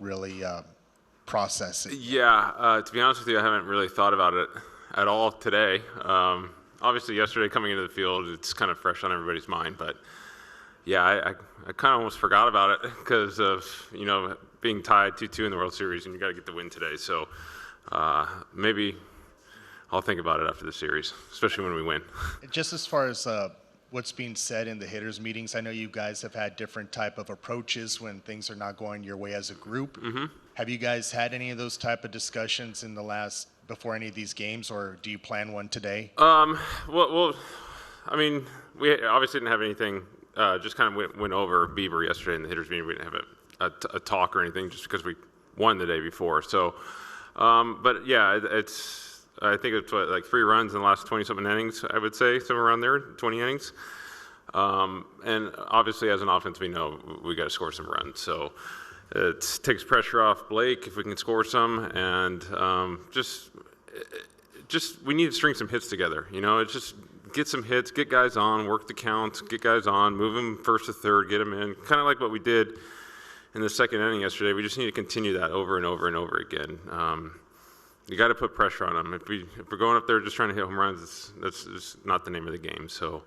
really process it? Yeah, to be honest with you, I haven't really thought about it at all today. Obviously, yesterday coming into the field, it's kind of fresh on everybody's mind. But yeah, I kind of almost forgot about it because of being tied 2-2 in the World Series, and you got to get the win today. So maybe I'll think about it after the series, especially when we win. Just as far as what's being said in the hitters meetings, I know you guys have had different type of approaches when things are not going your way as a group. Mm-hmm. Have you guys had any of those type of discussions in the before any of these games, or do you plan one today? Well, I mean, we obviously didn't have anything. Just kind of went over Bieber yesterday in the hitters meeting. We didn't have a talk or anything just because we won the day before. So, but yeah, I think it's like 3 runs in the last 20-something innings, I would say, somewhere around there, 20 innings. And obviously, as an offense, we know we got to score some runs. So it takes pressure off Blake if we can score some, and just we need to string some hits together. It's just get some hits, get guys on, work the count, get guys on, move them first to third, get them in, kind of like what we did in the second inning yesterday. We just need to continue that over and over and over again. You got to put pressure on them. If we're going up there just trying to hit home runs, that's just not the name of the game. So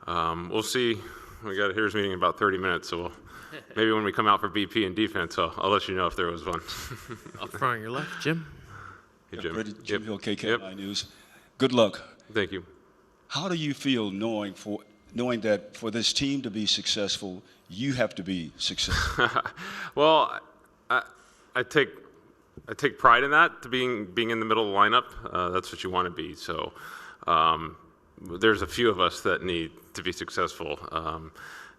we'll see. We got a hitters meeting in about 30 minutes, so maybe when we come out for BP and defense, I'll let you know if there was one. Up front on your left, Jim. Hey, Jim. Jim Hill, KKMI News. Good luck. Thank you. How do you feel knowing that for this team to be successful, you have to be successful? Well, I take pride in that, to being in the middle of the lineup. That's what you want to be. So there's a few of us that need to be successful.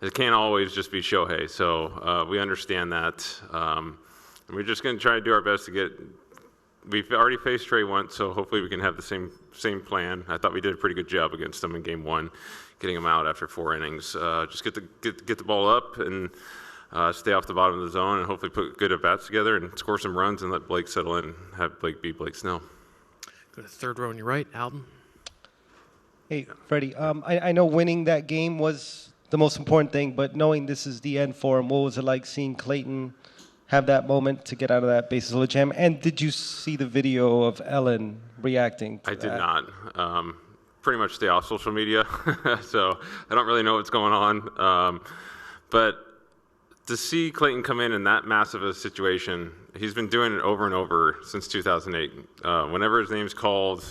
It can't always just be Shohei. So we understand that. And we're just going to try to do our best to get. We've already faced Trey once, so hopefully we can have the same plan. I thought we did a pretty good job against him in Game 1, getting him out after 4 innings. Just get the ball up and stay off the bottom of the zone, and hopefully put good at-bats together and score some runs and let Blake settle in and have Blake be Blake Snell. Go to the third row on your right, Alden. Hey, Freddie. I know winning that game was the most important thing, but knowing this is the end for him, what was it like seeing Clayton have that moment to get out of that bases loaded jam? And did you see the video of Ellen reacting to that? I did not. Pretty much stay off social media, so I don't really know what's going on. But to see Clayton come in that massive a situation, he's been doing it over and over since 2008. Whenever his name's called,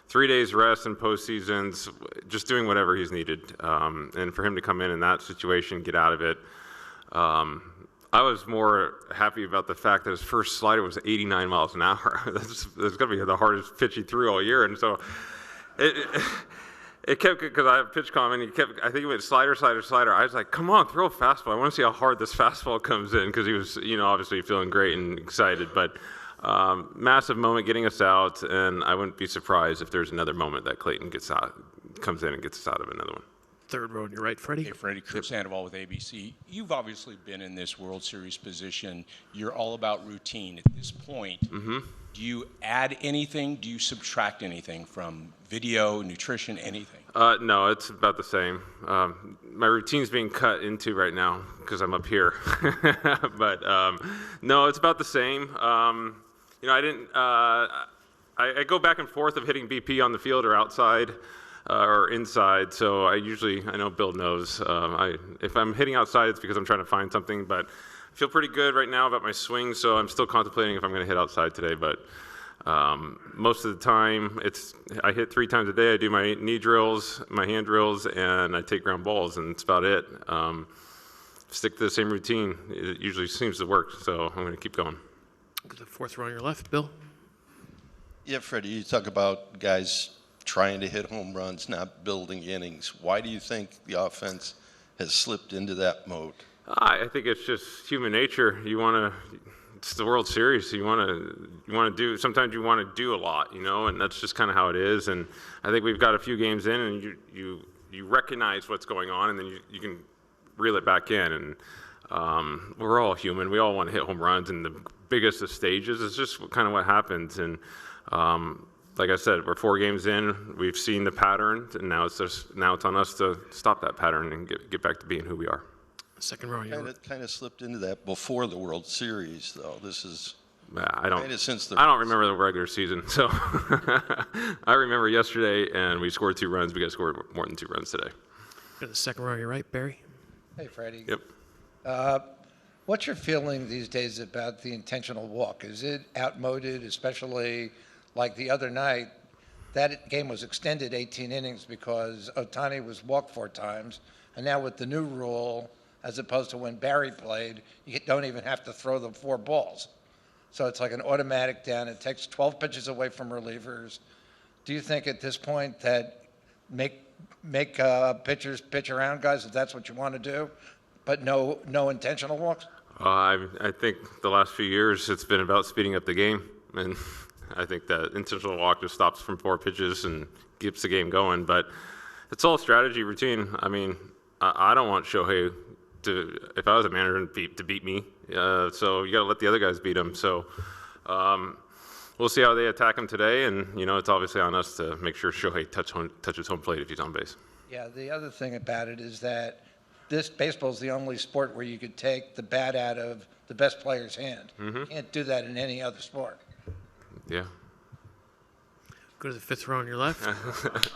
3 days rest in postseasons, just doing whatever he's needed. And for him to come in that situation, get out of it, I was more happy about the fact that his first slider was 89 miles an hour. That's going to be the hardest pitch he threw all year. And so it kept, because I have pitch comment, I think he went slider. I was like, come on, throw a fastball. I want to see how hard this fastball comes in, because he was, obviously feeling great and excited. But massive moment getting us out, and I wouldn't be surprised if there's another moment that Clayton comes in and gets us out of another one. Third row on your right, Freddie. Hey, Freddie, Chris Sandoval with ABC. You've obviously been in this World Series position. You're all about routine. At this point, do you add anything? Do you subtract anything from video, nutrition, anything? No, it's about the same. My routine's being cut into right now because I'm up here. But no, it's about the same. I go back and forth of hitting BP on the field or outside. Or inside, so I know Bill knows, if I'm hitting outside, it's because I'm trying to find something, but I feel pretty good right now about my swing, so I'm still contemplating if I'm going to hit outside today, but most of the time, I hit 3 times a day. I do my knee drills, my hand drills, and I take ground balls, and that's about it. Stick to the same routine. It usually seems to work, so I'm going to keep going. Go to the fourth row on your left, Bill. Yeah, Freddie, you talk about guys trying to hit home runs, not building innings. Why do you think the offense has slipped into that mode? I think it's just human nature. It's the World Series. You want to do. Sometimes you want to do a lot, and that's just kind of how it is. And I think we've got a few games in, and you recognize what's going on, and then you can reel it back in. And we're all human. We all want to hit home runs, and the biggest of stages is just kind of what happens. And like I said, we're 4 games in. We've seen the pattern, and now it's on us to stop that pattern and get back to being who we are. Second row on your right. Kind of slipped into that before the World Series, though. This is I don't since I don't remember the regular season, so I remember yesterday, and we scored 2 runs. We got scored more than 2 runs today. Go to the second row on your right, Barry. Hey, Freddie. Yep. What's your feeling these days about the intentional walk? Is it outmoded, especially like the other night? That game was extended 18 innings because Ohtani was walked 4 times, and now with the new rule, as opposed to when Barry played, you don't even have to throw the 4 balls. So it's like an automatic down. It takes 12 pitches away from relievers. Do you think at this point that make pitchers pitch around guys if that's what you want to do, but no intentional walks? I think the last few years it's been about speeding up the game, and I think that intentional walk just stops from 4 pitches and keeps the game going. But it's all strategy, routine. I mean, I don't want Shohei to, if I was a manager, to beat me. So you got to let the other guys beat him. So we'll see how they attack him today, and it's obviously on us to make sure Shohei touches home plate if he's on base. Yeah, the other thing about it is that this baseball is the only sport where you could take the bat out of the best player's hand. You can't do that in any other sport. Yeah. Go to the 5th row on your left.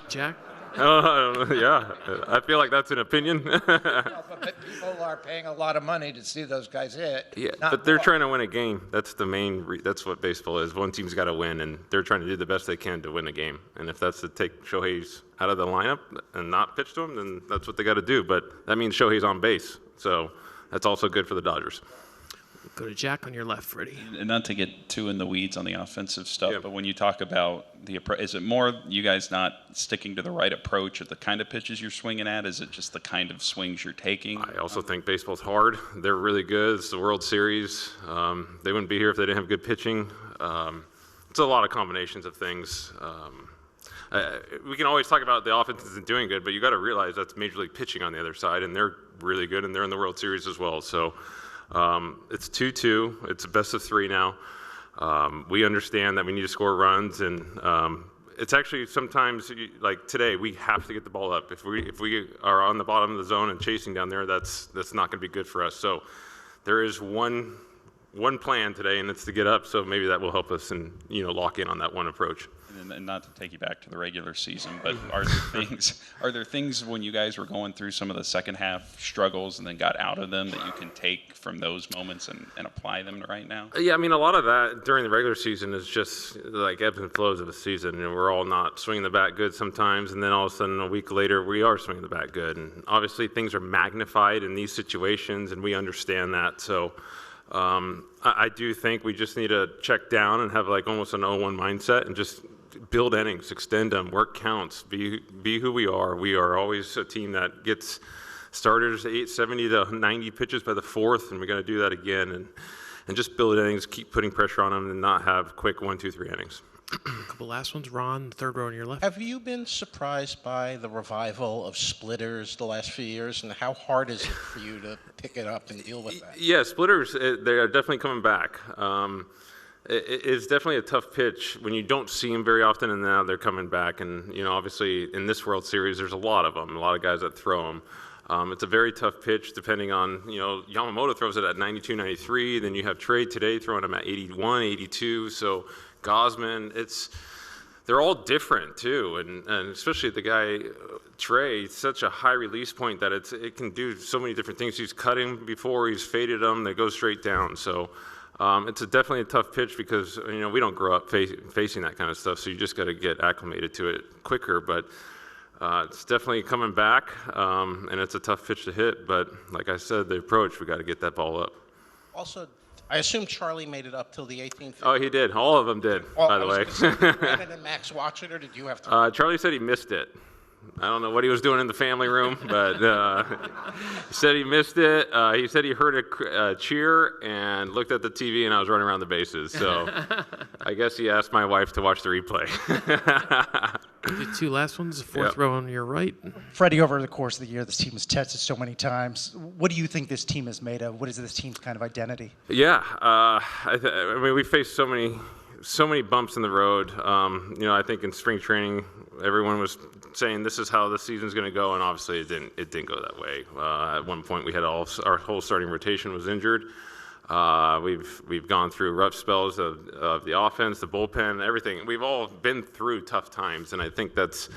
Jack. Yeah, I feel like that's an opinion. No, but people are paying a lot of money to see those guys hit. Yeah, but they're trying to win a game. That's the main. That's what baseball is. One team's got to win, and they're trying to do the best they can to win a game. And if that's to take Shohei's out of the lineup and not pitch to him, then that's what they got to do. But that means Shohei's on base, so that's also good for the Dodgers. Go to Jack on your left, Freddie. And not to get too in the weeds on the offensive stuff, Yeah. but when you talk about is it more you guys not sticking to the right approach or the kind of pitches you're swinging at? Is it just the kind of swings you're taking? I also think baseball's hard. They're really good. It's the World Series. They wouldn't be here if they didn't have good pitching. It's a lot of combinations of things. We can always talk about the offense isn't doing good, but you got to realize that's Major League pitching on the other side, and they're really good, and they're in the World Series as well. So it's 2-2. It's a best of 3 now. We understand that we need to score runs, and it's actually sometimes like today we have to get the ball up. If we are on the bottom of the zone and chasing down there, that's not going to be good for us. So there is one plan today, and it's to get up. So maybe that will help us and lock in on that one approach. And not to take you back to the regular season, but are there things when you guys were going through some of the second half struggles and then got out of them that you can take from those moments and apply them to right now? Yeah, I mean, a lot of that during the regular season is just like ebbs and flows of a season. We're all not swinging the bat good sometimes, and then all of a sudden a week later we are swinging the bat good. And obviously things are magnified in these situations, and we understand that. So I do think we just need to check down and have like almost an 0-1 mindset and just build innings, extend them, work counts, be who we are. We are always a team that gets starters 70 to 90 pitches by the 4th, and we got to do that again and just build innings, keep putting pressure on them, and not have quick 1, 2, 3 innings. A couple last ones. Ron, 3rd row on your left. Have you been surprised by the revival of splitters the last few years, and how hard is it for you to pick it up and deal with that? Yeah, splitters, they are definitely coming back. It's definitely a tough pitch when you don't see them very often, and now they're coming back. And obviously in this World Series, there's a lot of them, a lot of guys that throw them. It's a very tough pitch depending on, Yamamoto throws it at 92, 93. Then you have Trey today throwing them at 81, 82. So Gosman, they're all different too. And especially the guy, Trey, such a high release point that it can do so many different things. He's cutting before, he's faded them, they go straight down. So it's definitely a tough pitch because, we don't grow up facing that kind of stuff. So you just got to get acclimated to it quicker. But it's definitely coming back, and it's a tough pitch to hit. But like I said, the approach, we got to get that ball up. Also, I assume Charlie made it up till the 18th. Oh, he did. All of them did, by the way. Did Brandon and Max watch it, or did you have to? Charlie said he missed it. I don't know what he was doing in the family room, but he said he missed it. He said he heard a cheer and looked at the TV, and I was running around the bases. So I guess he asked my wife to watch the replay. The 2 last ones. 4th row on your right. Freddie, over the course of the year, this team was tested so many times. What do you think this team is made of? What is this team's kind of identity? Yeah, I mean, we faced so many so many bumps in the road. I think in spring training, everyone was saying this is how the season's going to go, and obviously it didn't go that way. At one point, we had our whole starting rotation was injured. We've gone through rough spells of the offense, the bullpen, everything. We've all been through tough times, and I think that's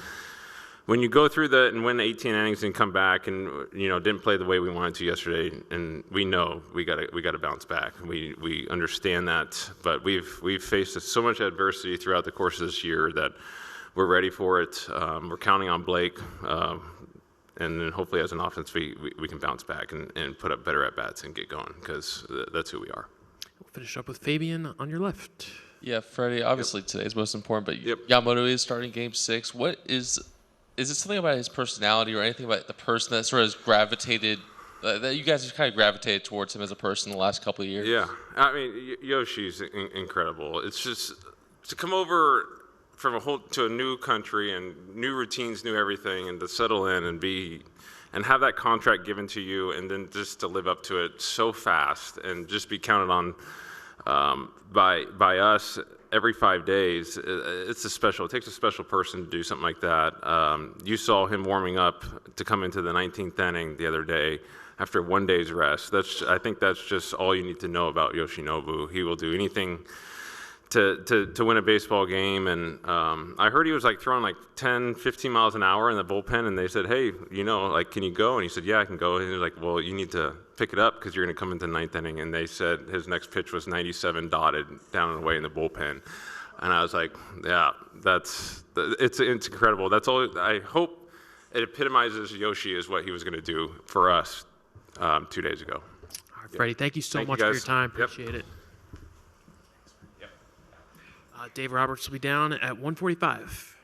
when you go through and win 18 innings and come back and didn't play the way we wanted to yesterday, and we know we got to bounce back. We understand that, but we've faced so much adversity throughout the course of this year that we're ready for it. We're counting on Blake, and then hopefully as an offense we can bounce back and put up better at bats and get going, because that's who we are. We'll finish up with Fabian on your left. Yeah, Freddie. Obviously today's most important, but Yamamoto is starting Game 6. What is it something about his personality or anything about the person that sort of has gravitated, that you guys have kind of gravitated towards him as a person the last couple of years? Yeah, I mean, Yoshi's incredible. It's just to come over from to a new country and new routines, new everything, and to settle in and have that contract given to you, and then just to live up to it so fast and just be counted on by us every 5 days. It takes a special person to do something like that. You saw him warming up to come into the 19th inning the other day after 1 day's rest. I think that's just all you need to know about Yoshinobu. He will do anything to win a baseball game. And I heard he was throwing 10, 15 miles an hour in the bullpen, and they said, hey, can you go? And he said, yeah, I can go. And he was like, well, you need to pick it up because you're going to come into the 9th inning. And they said his next pitch was 97 dotted down and away in the bullpen. And I was like, yeah, it's incredible. That's all. I hope it epitomizes Yoshi as what he was going to do for us 2 days ago. All right, Freddie, thank you so much for your time. Appreciate it. Dave Roberts will be down at 1:45.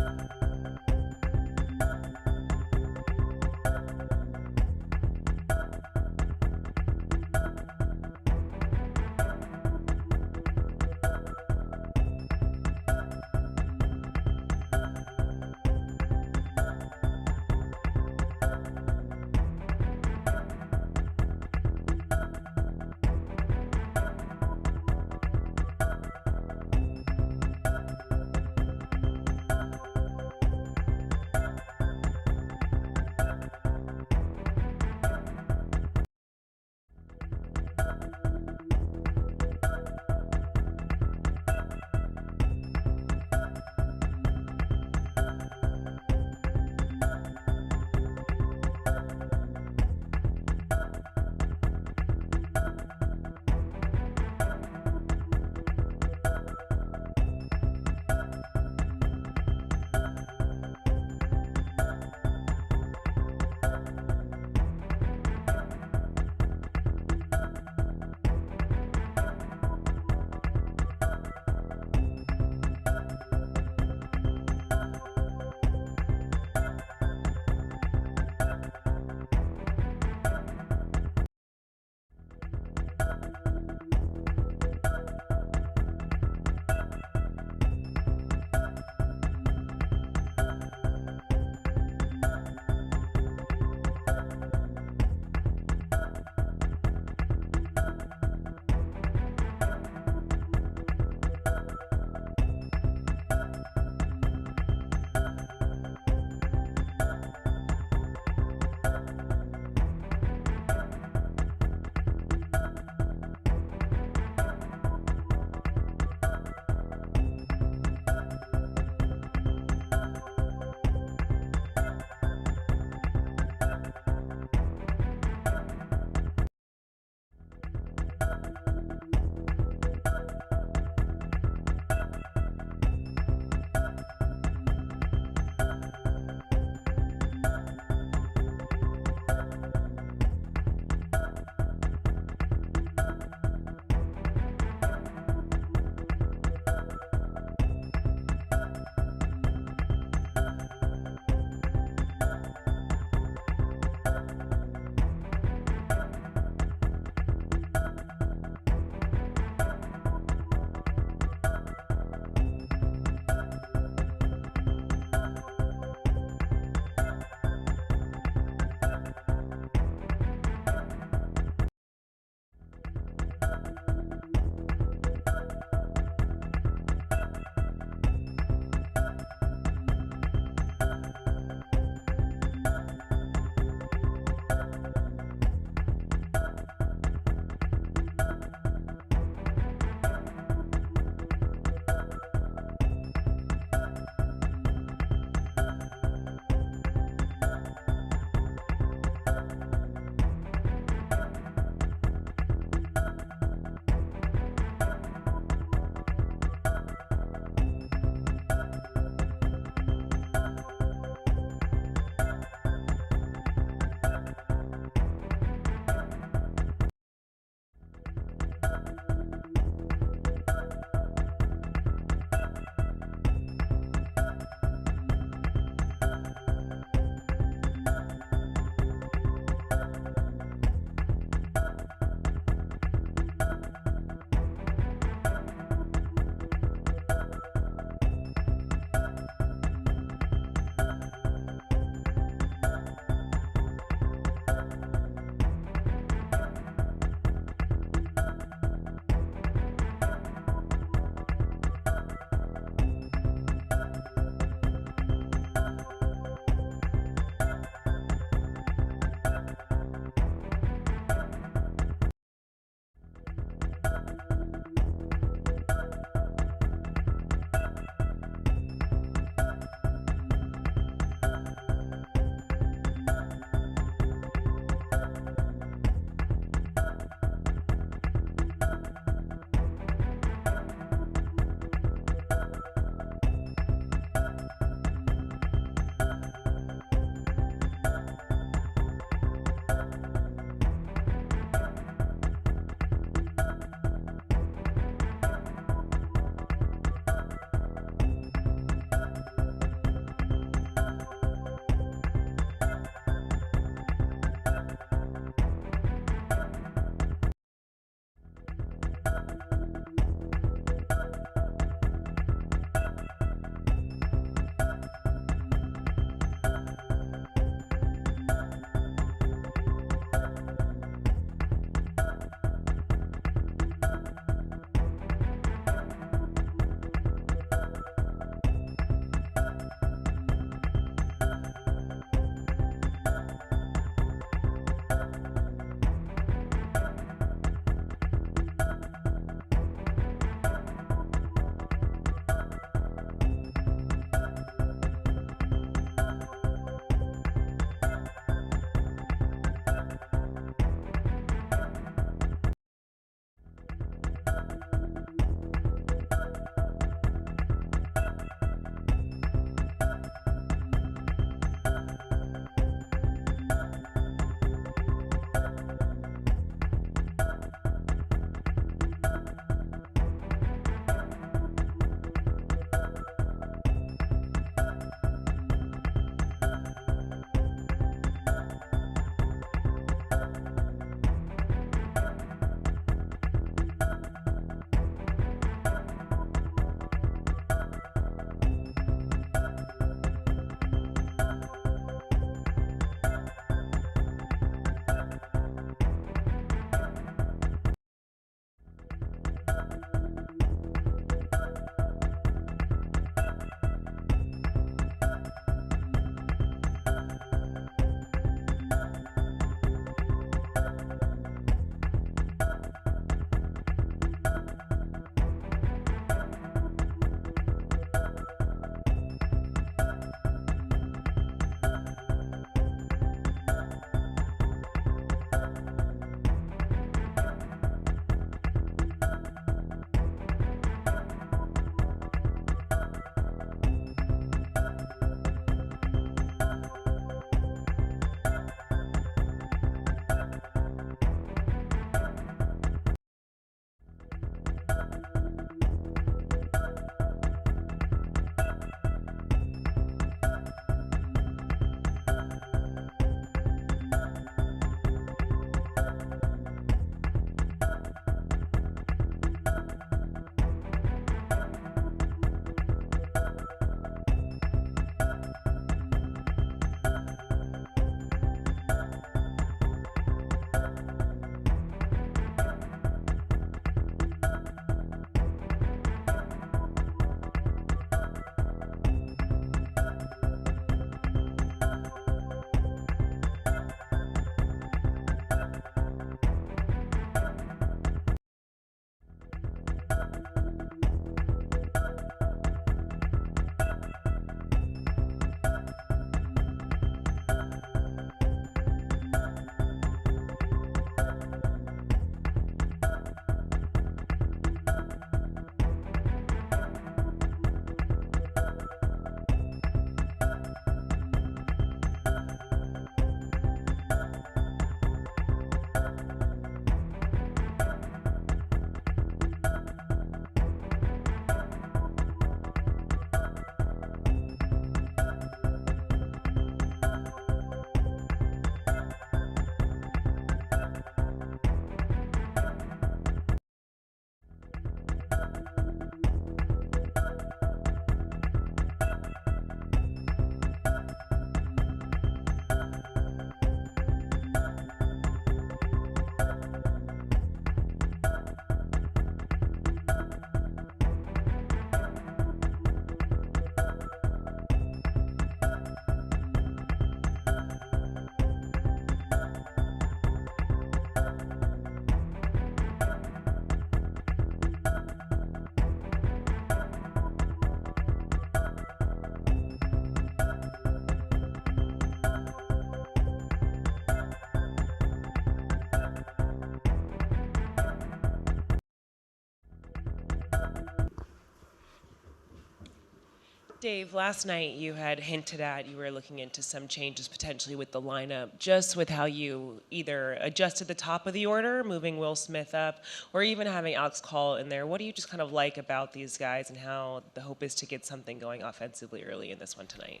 Dave, last night you had hinted at you were looking into some changes potentially with the lineup, just with how you either adjusted the top of the order, moving Will Smith up, or even having Alex Call in there. What do you just kind of like about these guys and how the hope is to get something going offensively early in this one tonight?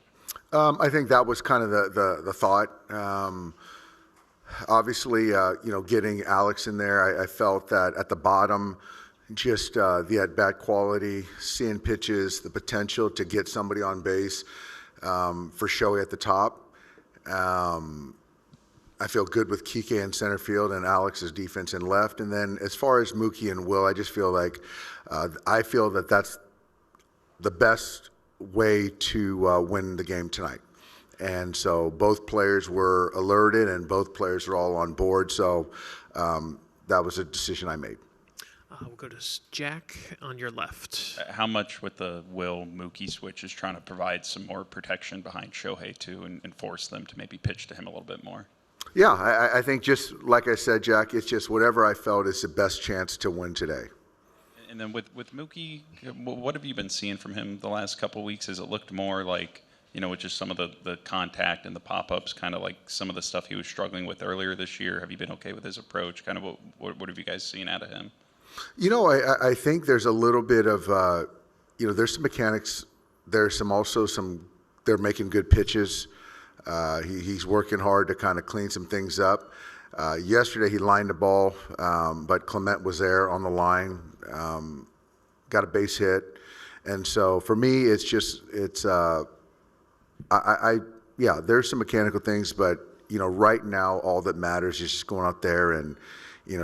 I think that was kind of the thought. Obviously, getting Alex in there, I felt that at the bottom, just the at-bat quality, seeing pitches, the potential to get somebody on base for Shohei at the top. I feel good with Kike in center field and Alex's defense in left. And then as far as Mookie and Will, I just feel like I feel that that's the best way to win the game tonight. And so both players were alerted and both players are all on board. So that was a decision I made. We'll go to Jack on your left. How much with the Will Mookie switch is trying to provide some more protection behind Shohei too and force them to maybe pitch to him a little bit more? Yeah, I think just like I said, Jack, it's just whatever I felt is the best chance to win today. And then with Mookie, what have you been seeing from him the last couple of weeks? Has it looked more like, with just some of the contact and the pop-ups, kind of like some of the stuff he was struggling with earlier this year? Have you been okay with his approach? Kind of what have you guys seen out of him? I think there's a little bit of, there's some mechanics. There's they're making good pitches. He's working hard to kind of clean some things up. Yesterday he lined the ball, but Clement was there on the line, got a base hit. And so for me, there's some mechanical things, but, right now all that matters is just going out there and,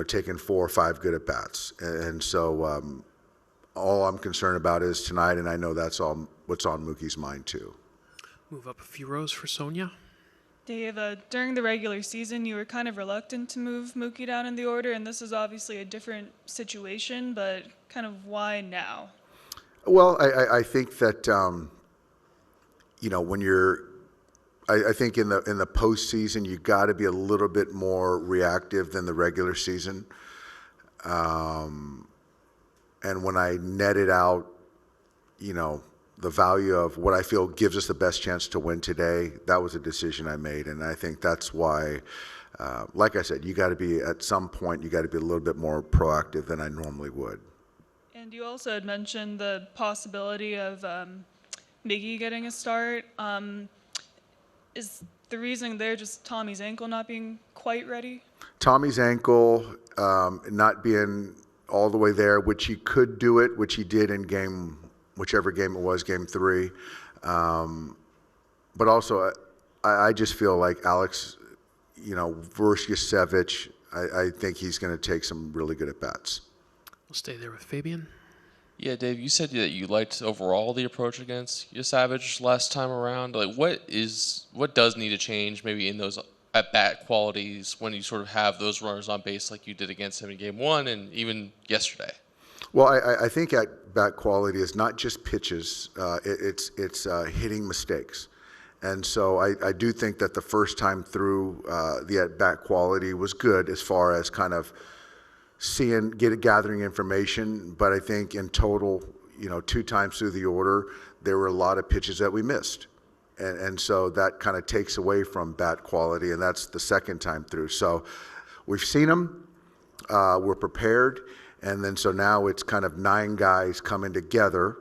taking 4 or 5 good at-bats. And so all I'm concerned about is tonight, and I know that's all what's on Mookie's mind too. Move up a few rows for Sonia. Dave, during the regular season, you were kind of reluctant to move Mookie down in the order, and this is obviously a different situation, but kind of why now? Well, I think that, when you're, I think in the postseason, you got to be a little bit more reactive than the regular season. And when I netted out, the value of what I feel gives us the best chance to win today, that was a decision I made. And I think that's why, like I said, at some point, you got to be a little bit more proactive than I normally would. And you also had mentioned the possibility of Miggy getting a start. Is the reasoning there just Tommy's ankle not being quite ready? Tommy's ankle not being all the way there, which he could do it, which he did in whichever game it was, game 3. But also, I just feel like Alex, versus Yasevich, I think he's going to take some really good at-bats. We'll stay there with Fabian. Yeah, Dave, you said that you liked overall the approach against Yasevich last time around. Like, what does need to change maybe in those at-bat qualities when you sort of have those runners on base like you did against him in game 1 and even yesterday? Well, I think at-bat quality is not just pitches. It's hitting mistakes. And so I do think that the first time through, the at-bat quality was good as far as kind of gathering information. But I think in total, 2 times through the order, there were a lot of pitches that we missed. And so that kind of takes away from bat quality, and that's the second time through. So we've seen them, we're prepared, and then so now it's kind of 9 guys coming together,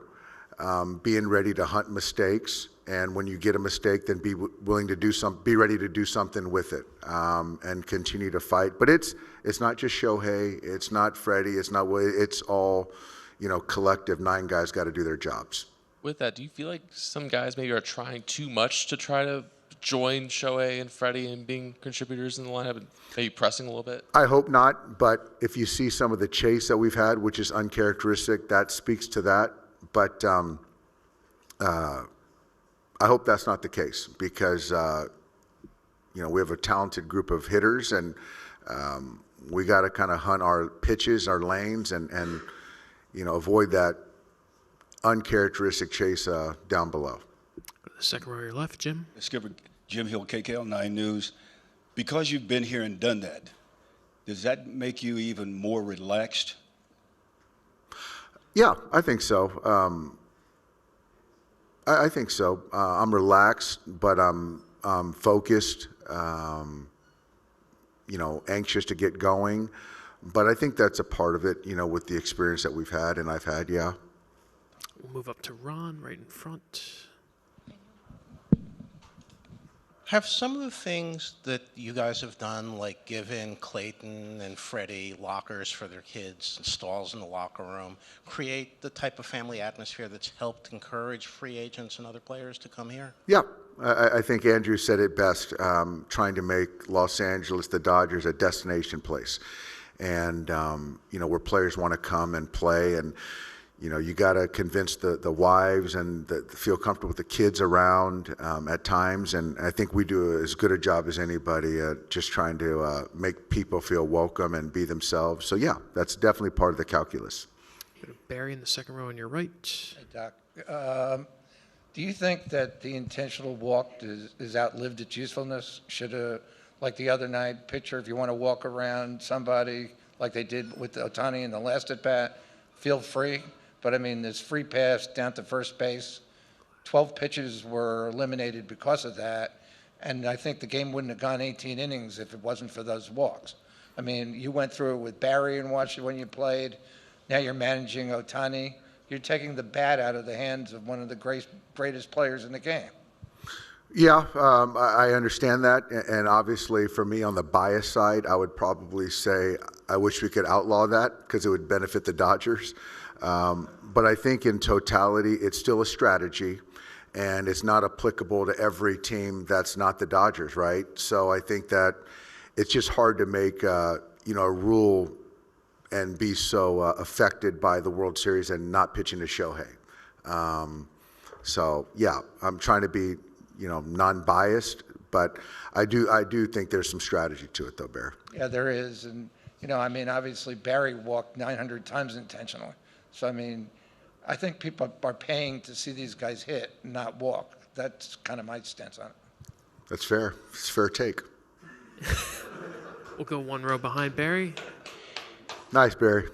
being ready to hunt mistakes. And when you get a mistake, then be ready to do something with it, and continue to fight. But it's not just Shohei, it's not Freddie, it's all, collective. 9 guys got to do their jobs. With that, do you feel like some guys maybe are trying too much to try to join Shohei and Freddie and being contributors in the lineup and maybe pressing a little bit? I hope not, but if you see some of the chase that we've had, which is uncharacteristic, that speaks to that. But I hope that's not the case because, we have a talented group of hitters, and We got to kind of hunt our pitches, our lanes, and avoid that uncharacteristic chase down below. The second row on your left, Jim. Skipper Jim Hill, KKL 9 News. Because you've been here and done that, does that make you even more relaxed? Yeah, I think so. I think so. I'm relaxed, but I'm focused, anxious to get going. But I think that's a part of it, with the experience that we've had and I've had, yeah. We'll move up to Ron, right in front. Have some of the things that you guys have done, like given Clayton and Freddie lockers for their kids and stalls in the locker room, create the type of family atmosphere that's helped encourage free agents and other players to come here? Yeah, I think Andrew said it best, trying to make Los Angeles, the Dodgers, a destination place. And, where players want to come and play. And, you got to convince the wives and feel comfortable with the kids around at times. And I think we do as good a job as anybody just trying to make people feel welcome and be themselves. So, yeah, that's definitely part of the calculus. Barry in the second row on your right. Hey, Doc. Do you think that the intentional walk is outlived its usefulness? Should like the other night, pitcher, if you want to walk around somebody like they did with Ohtani in the last at-bat, feel free. But, I mean, this free pass down to first base, 12 pitches were eliminated because of that. And I think the game wouldn't have gone 18 innings if it wasn't for those walks. I mean, you went through it with Barry and watched it when you played. Now you're managing Ohtani. You're taking the bat out of the hands of one of the greatest players in the game. Yeah, I understand that. And obviously, for me on the bias side, I would probably say I wish we could outlaw that because it would benefit the Dodgers. But I think in totality, it's still a strategy, and it's not applicable to every team that's not the Dodgers, right? So I think that it's just hard to make a rule and be so affected by the World Series and not pitching to Shohei. So yeah, I'm trying to be non-biased, but I do think there's some strategy to it, though, Bear. Yeah, there is, and obviously Barry walked 900 times intentionally. So, I think people are paying to see these guys hit, not walk. That's kind of my stance on it. That's fair. It's a fair take. We'll go one row behind Barry. Nice, Barry.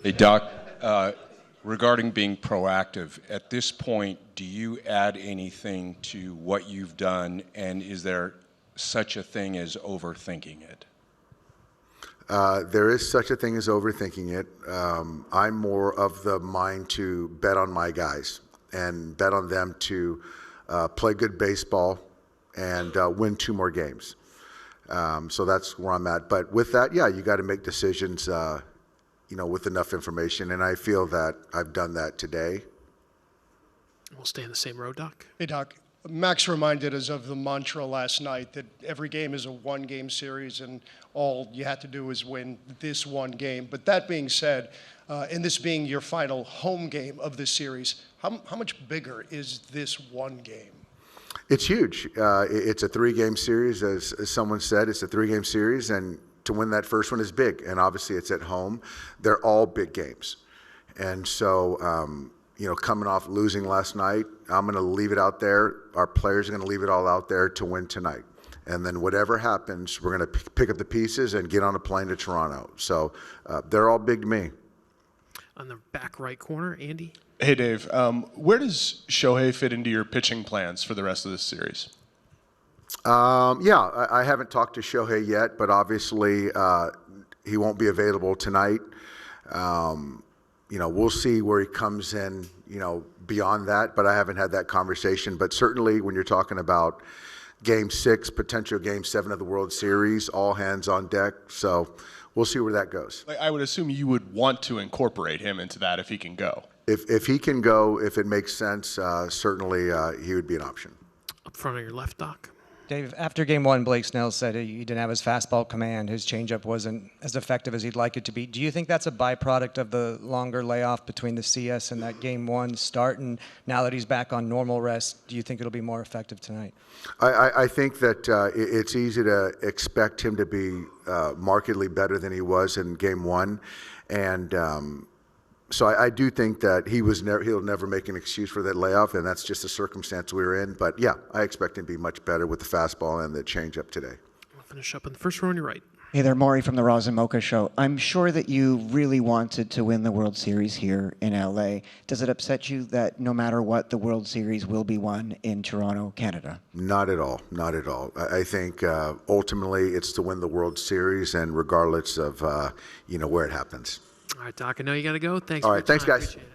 Hey, Doc, regarding being proactive, at this point, do you add anything to what you've done, and is there such a thing as overthinking it? There is such a thing as overthinking it. I'm more of the mind to bet on my guys and bet on them to play good baseball and win 2 more games. So that's where I'm at. But with that, yeah, you got to make decisions, with enough information. And I feel that I've done that today. We'll stay in the same row, Doc. Hey, Doc. Max reminded us of the mantra last night that every game is a one-game series and all you have to do is win this one game. But that being said, and this being your final home game of this series, how much bigger is this one game? It's huge. It's a 3-game series. As someone said, it's a 3-game series, and to win that first one is big. And obviously it's at home. They're all big games. And so, coming off losing last night, I'm going to leave it out there. Our players are going to leave it all out there to win tonight. And then whatever happens, we're going to pick up the pieces and get on a plane to Toronto. So they're all big to me. On the back right corner, Andy. Hey, Dave. Where does Shohei fit into your pitching plans for the rest of this series? I haven't talked to Shohei yet, but obviously he won't be available tonight. We'll see where he comes in, beyond that, but I haven't had that conversation. But certainly when you're talking about Game 6, potential Game 7 of the World Series, all hands on deck. So we'll see where that goes. I would assume you would want to incorporate him into that if he can go. If he can go, if it makes sense, certainly he would be an option. Up front on your left, Doc. Dave, after game one, Blake Snell said he didn't have his fastball command. His changeup wasn't as effective as he'd like it to be. Do you think that's a byproduct of the longer layoff between the CS and that game one start? And now that he's back on normal rest, do you think it'll be more effective tonight? I think that it's easy to expect him to be markedly better than he was in game one. And so I do think that he'll never make an excuse for that layoff, and that's just the circumstance we were in. But yeah, I expect him to be much better with the fastball and the changeup today. We'll finish up in the first row on your right. Hey there, Maury from the Roz and Mocha Show. I'm sure that you really wanted to win the World Series here in LA. Does it upset you that no matter what, the World Series will be won in Toronto, Canada? Not at all. Not at all. I think ultimately it's to win the World Series, and regardless of where it happens. All right, Doc, I know you got to go. Thanks. All for right, your thanks, time. guys. Appreciate it.